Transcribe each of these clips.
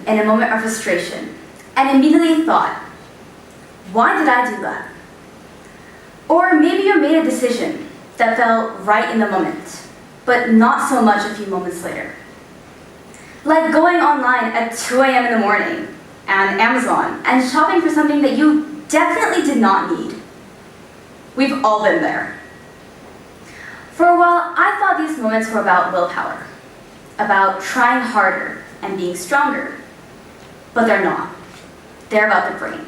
in a moment of frustration and immediately thought, why did I do that? Or maybe you made a decision that felt right in the moment, but not so much a few moments later. Like going online at 2 a.m. in the morning and Amazon and shopping for something that you definitely did not need. We've all been there. For a while, I thought these moments were about willpower, about trying harder and being stronger, but they're not. They're about the brain.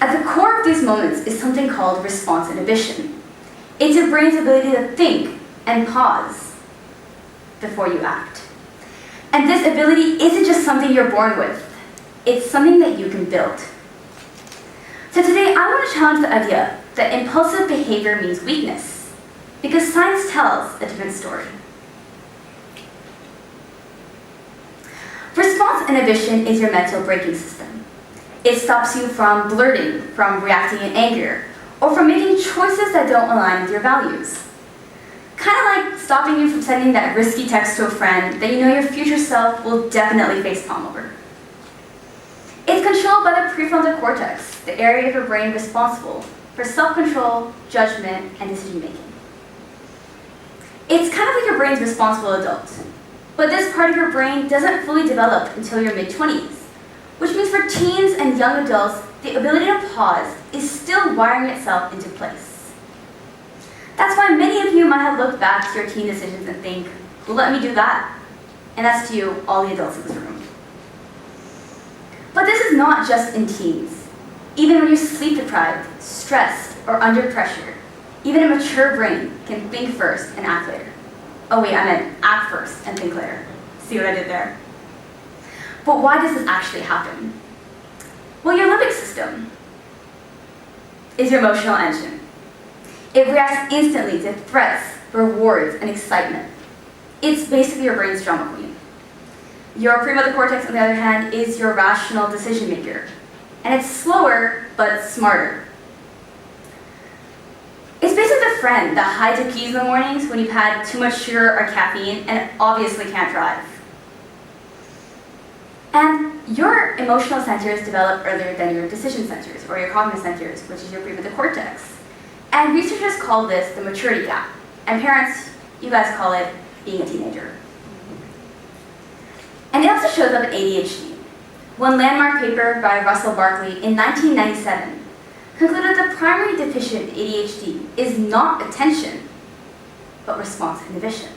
At the core of these moments is something called response inhibition. It's your brain's ability to think and pause before you act. And this ability isn't just something you're born with, it's something that you can build. So today I want to challenge the idea that impulsive behavior means weakness, because science tells a different story. Response inhibition is your mental braking system. It stops you from blurting, from reacting in anger, or from making choices that don't align with your values. Kind of like stopping you from sending that risky text to a friend that you know your future self will definitely facepalm over. It's controlled by the prefrontal cortex, the area of your brain responsible for self-control, judgment, and decision-making. It's kind of like your brain's responsible adult, but this part of your brain doesn't fully develop until your mid-20s, which means for teens and young adults, the ability to pause is still wiring itself into place. That's why many of you might have looked back to your teen decisions and think, who let me do that? And that's to you, all the adults in this room. But this is not just in teens. Even when you're sleep deprived, stressed, or under pressure, even a mature brain can think first and act later. Oh wait, I meant act first and think later. See what I did there? But why does this actually happen? Well, your limbic system is your emotional engine. It reacts instantly to threats, rewards, and excitement. It's basically your brain's drama queen. Your prefrontal cortex, on the other hand, is your rational decision maker. And it's slower, but smarter. It's basically the friend that hides your keys in the mornings when you've had too much sugar or caffeine and obviously can't drive. And your emotional centers develop earlier than your decision centers, or your cognitive centers, which is your prefrontal cortex. And researchers call this the maturity gap. And parents, you guys call it being a teenager. And it also shows up in ADHD. One landmark paper by Russell Barkley in 1997 concluded the primary deficient in ADHD is not attention, but response inhibition.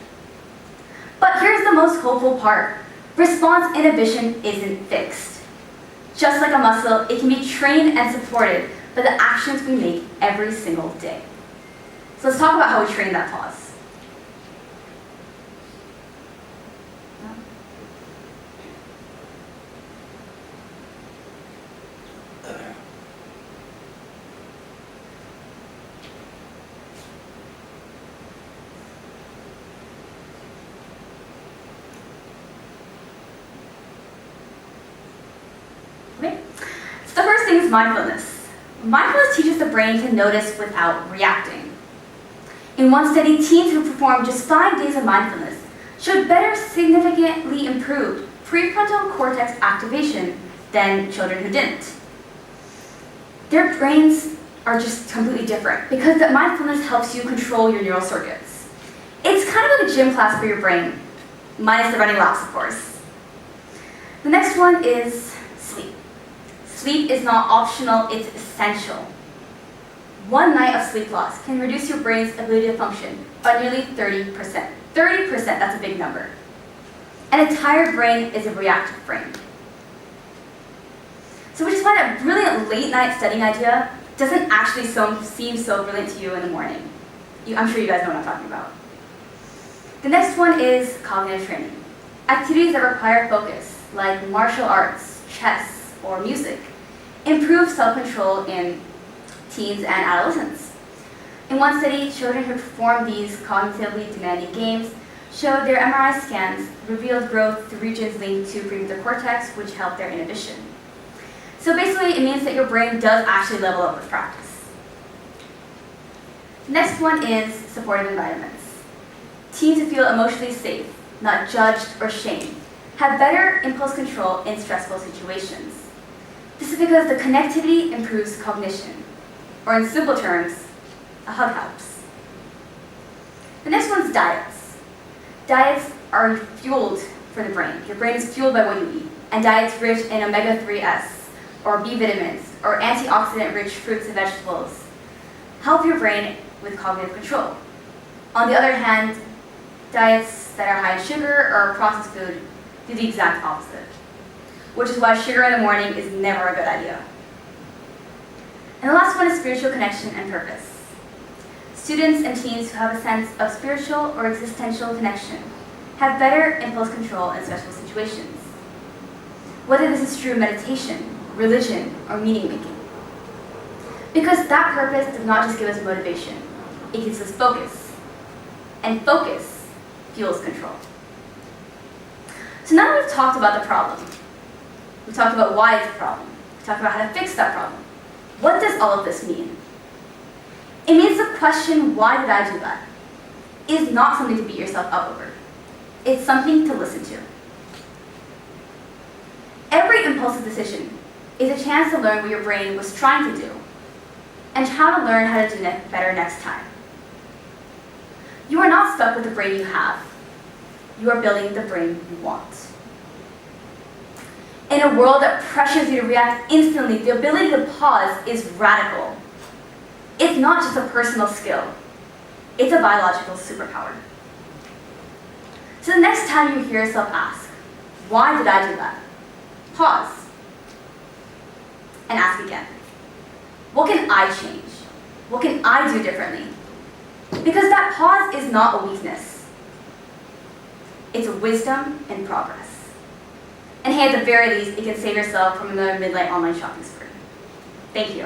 But here's the most hopeful part. Response inhibition isn't fixed. Just like a muscle, it can be trained and supported by the actions we make every single day. So let's talk about how we train that pause. Okay. So the first thing is mindfulness. Mindfulness teaches the brain to notice without reacting. In one study, teens who performed just 5 days of mindfulness showed better, significantly improved prefrontal cortex activation than children who didn't. Their brains are just completely different because that mindfulness helps you control your neural circuits. It's kind of like a gym class for your brain, minus the running laps, of course. The next one is sleep. Sleep is not optional, it's essential. 1 night of sleep loss can reduce your brain's ability to function by nearly 30%. 30%, that's a big number. An entire brain is a reactive brain. So which is why that brilliant late night studying idea doesn't actually seem so brilliant to you in the morning. I'm sure you guys know what I'm talking about. The next one is cognitive training. Activities that require focus, like martial arts, chess, or music, improve self-control in teens and adolescents. In one study, children who performed these cognitively demanding games showed their MRI scans revealed growth to regions linked to prefrontal cortex, which helped their inhibition. So basically, it means that your brain does actually level up with practice. Next one is supportive environments. Teens who feel emotionally safe, not judged or shamed, have better impulse control in stressful situations. This is because the connectivity improves cognition, or in simple terms, a hug helps. The next one's diets. Diets are fueled for the brain. Your brain is fueled by what you eat, and diets rich in omega-3s, or B vitamins, or antioxidant-rich fruits and vegetables help your brain with cognitive control. On the other hand, diets that are high in sugar or processed food do the exact opposite, which is why sugar in the morning is never a good idea. And the last one is spiritual connection and purpose. Students and teens who have a sense of spiritual or existential connection have better impulse control in stressful situations, whether this is through meditation, religion, or meaning making. Because that purpose does not just give us motivation, it gives us focus, and focus fuels control. So now that we've talked about the problem, we talked about why it's a problem, we talked about how to fix that problem, what does all of this mean? It means the question, why did I do that, is not something to beat yourself up over. It's something to listen to. Every impulsive decision is a chance to learn what your brain was trying to do and how to learn how to do it better next time. You are not stuck with the brain you have. You are building the brain you want. In a world that pressures you to react instantly, the ability to pause is radical. It's not just a personal skill. It's a biological superpower. So the next time you hear yourself ask, why did I do that? Pause. And ask again. What can I change? What can I do differently? Because that pause is not a weakness. It's a wisdom and progress. And hey, at the very least, it can save yourself from another midnight online shopping spree. Thank you.